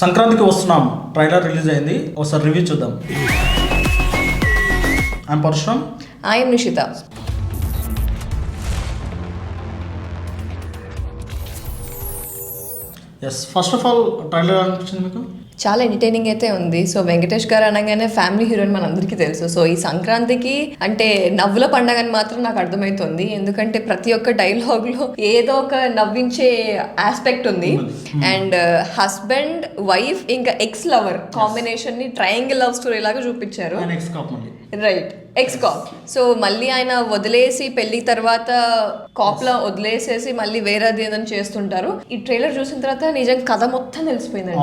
సంక్రాంతికి వస్తున్నాం trailer release అయింది, ఒకసారి రివ్యూ చూద్దాం. I'm Parashuram. I'm Nishitha. Yes, first of all trailer అనిపించింది మీకు? చాలా ఎంటర్టైనింగ్ అయితే ఉంది. సో వెంకటేష్ గారు అనగానే ఫ్యామిలీ హీరోయిన్ మన అందరికీ తెలుసు. సో ఈ సంక్రాంతికి అంటే నవ్వుల పండగ అని మాత్రం నాకు అర్థమవుతుంది. ఎందుకంటే ప్రతి ఒక్క డైలాగ్ లో ఏదో ఒక నవ్వించే ఆస్పెక్ట్ ఉంది. అండ్ హస్బెండ్ వైఫ్ ఇంకా ఎక్స్ లవర్ కాంబినేషన్ ని ట్రయాంగిల్ లవ్ స్టోరీ లాగా చూపించారు. Right, X cap. సో మళ్ళీ ఆయన వదిలేసి పెళ్లి తర్వాత కాప్ లో వదిలేసేసి మళ్ళీ వేరేది ఏదైనా చేస్తుంటారు. ఈ ట్రైలర్ చూసిన తర్వాత నిజంగా కథ మొత్తం తెలిసిపోయిందండి.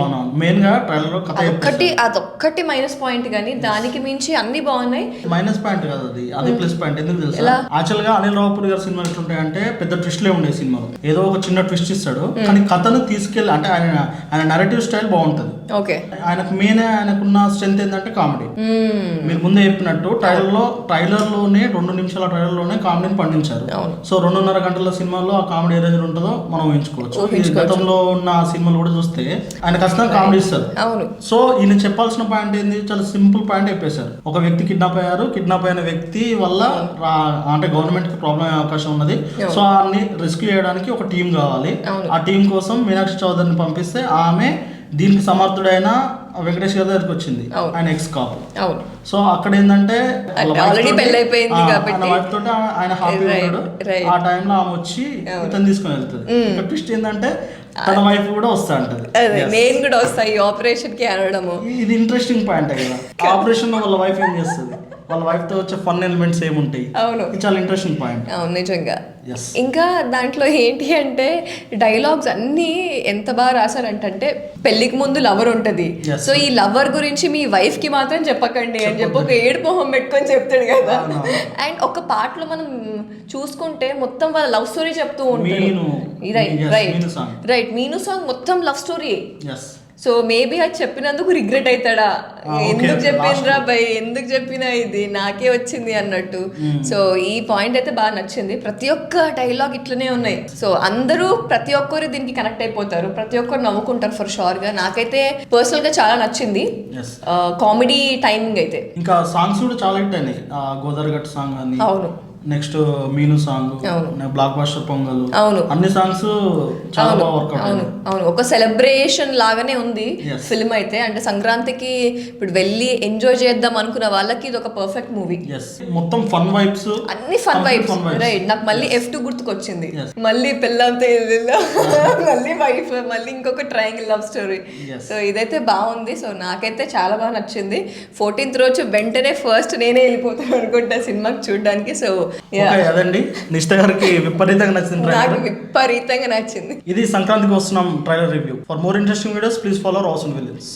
అదొక్కటి మైనస్ పాయింట్, కానీ దానికి మించి అన్ని బాగున్నాయి. మైనస్ పాయింట్ కాదు అది ప్లస్ పాయింట్. ఎందుకు తెలుసు? యాక్చువల్ గా అనిల్ రావుపూడి గారి సినిమాలు ఎట్లుంటాయంటే పెద్ద ట్విస్ట్లే ఉండే సినిమాలో, ఏదో ఒక చిన్న ట్విస్ట్ ఇస్తాడు కానీ కథను తీసుకెళ్ళి అంటే ఆయన నరేటివ్ స్టైల్ బాగుంటది. ఓకే, ఆయనకున్న స్ట్రెంత్ ఏంటంటే కామెడీ. మీరు ముందే చెప్పినట్టు ట్రైలర్ లోనే 2 నిమిషాల ట్రైలర్ లోనే కామెడీని పండించారు. సో 2.5 గంటల సినిమాలో ఆ కామెడీ ఏ రేంజ్ ఉంటుందో మనం ఊహించుకోవచ్చు. గతంలో ఉన్న సినిమాలు కూడా చూస్తే ఆయన ఖచ్చితంగా కామెడీ ఇస్తారు. సో ఈయన చెప్పాల్సిన పాయింట్ ఏంది, చాలా సింపుల్ పాయింట్ చెప్పేశారు. ఒక వ్యక్తి కిడ్నాప్ అయ్యారు, కిడ్నాప్ అయిన వ్యక్తి వల్ల అంటే గవర్నమెంట్ కి ప్రాబ్లం అయ్యే అవకాశం ఉన్నది. సో అన్ని రెస్క్యూ చేయడానికి ఒక టీం కావాలి. ఆ టీం కోసం మీనాక్షి చౌదరిని పంపిస్తే ఆమె దీనికి సమర్థుడైన వెంకటేష్ గారి దగ్గరికి వచ్చింది, ఆయన ఎక్స్ కాప్. సో అక్కడ ఏంటంటే వైఫ్ తోటి ఆయన హ్యాపీ ఉన్నాడు. ఆ టైంలో ఆమె వచ్చి ఇతను తీసుకుని వెళ్తుంది. ట్విస్ట్ ఏంటంటే తన వైఫ్ కూడా వస్తా అంటది, నేను కూడా వస్తా ఈ ఆపరేషన్ కి అనడము. ఇది ఇంట్రెస్టింగ్ పాయింట్ కదా. ఆపరేషన్ లో వాళ్ళ వైఫ్ ఏం చేస్తుంది, వాళ్ళ వైఫ్ తో వచ్చే ఫన్ ఎలిమెంట్స్ ఏముంటాయి. అవును, చాలా ఇంట్రెస్టింగ్ పాయింట్. అవును నిజంగా. ఇంకా దాంట్లో ఏంటి అంటే డైలాగ్స్ అన్ని ఎంత బాగా రాశారంటే పెళ్లికి ముందు లవర్ ఉంటది, సో ఈ లవర్ గురించి మీ వైఫ్ కి మాత్రం చెప్పకండి అని చెప్పి ఒక ఏడు మొహం పెట్టుకొని చెప్తాడు కదా. అండ్ ఒక పార్ట్ లో మనం చూసుకుంటే మొత్తం వాళ్ళ లవ్ స్టోరీ చెప్తూ ఉంటాడు. రైట్, మీను సాంగ్ మొత్తం లవ్ స్టోరీ. సో మేబీ అది చెప్పినందుకు రిగ్రెట్ అవుతాడా, ఎందుకు చెప్పిండ్రా భయ్, ఎందుకు చెప్పినా ఇది నాకే వచ్చింది అన్నట్టు. సో ఈ పాయింట్ అయితే బాగా నచ్చింది. ప్రతి ఒక్క డైలాగ్ ఇట్లనే ఉన్నాయి. సో అందరూ ప్రతి ఒక్కరు దీనికి కనెక్ట్ అయిపోతారు, ప్రతి ఒక్కరు నవ్వుకుంటారు ఫర్ షూర్ గా. నాకైతే పర్సనల్ గా చాలా నచ్చింది కామెడీ టైమింగ్ అయితే. ఇంకా సాంగ్స్ కూడా చాలా హిట్ అయినాయి. గోదావరి గట్టు సాంగ్ అని, అవును, నెక్స్ట్ మీను సాంగ్, బ్లాక్ బస్టర్ పొంగల్, అన్ని సాంగ్స్ చాలా బాగా వర్కౌట్. అవును, ఒక సెలబ్రేషన్ లాగానే ఉంది ఫిల్మ్ అయితే. అంటే సంక్రాంతికి ఇప్పుడు వెళ్ళి ఎంజాయ్ చేద్దాం అనుకున్న వాళ్ళకి ఇది ఒక పర్ఫెక్ట్ మూవీ. మొత్తం ఫన్ వైబ్స్, అన్ని ఫన్ వైబ్స్. రైట్, నాకు మళ్ళీ F2 గుర్తుకొచ్చింది. మళ్ళీ పిల్లలతో మళ్ళీ వైఫ్, మళ్ళీ ఇంకొక ట్రయాంగిల్ లవ్ స్టోరీ. సో ఇదైతే బాగుంది. సో నాకైతే చాలా బాగా నచ్చింది. 14th రోజు వెంటనే ఫస్ట్ నేనే వెళ్ళిపోతాను అనుకుంటా సినిమాకి చూడడానికి. సో అదండి, నిష్ఠ గారికి విపరీతంగా నచ్చింది. నాకు విపరీతంగా నచ్చింది. ఇది సంక్రాంతికి వస్తున్నాం trailer review. For more interesting videos please follow Rao's and Williams.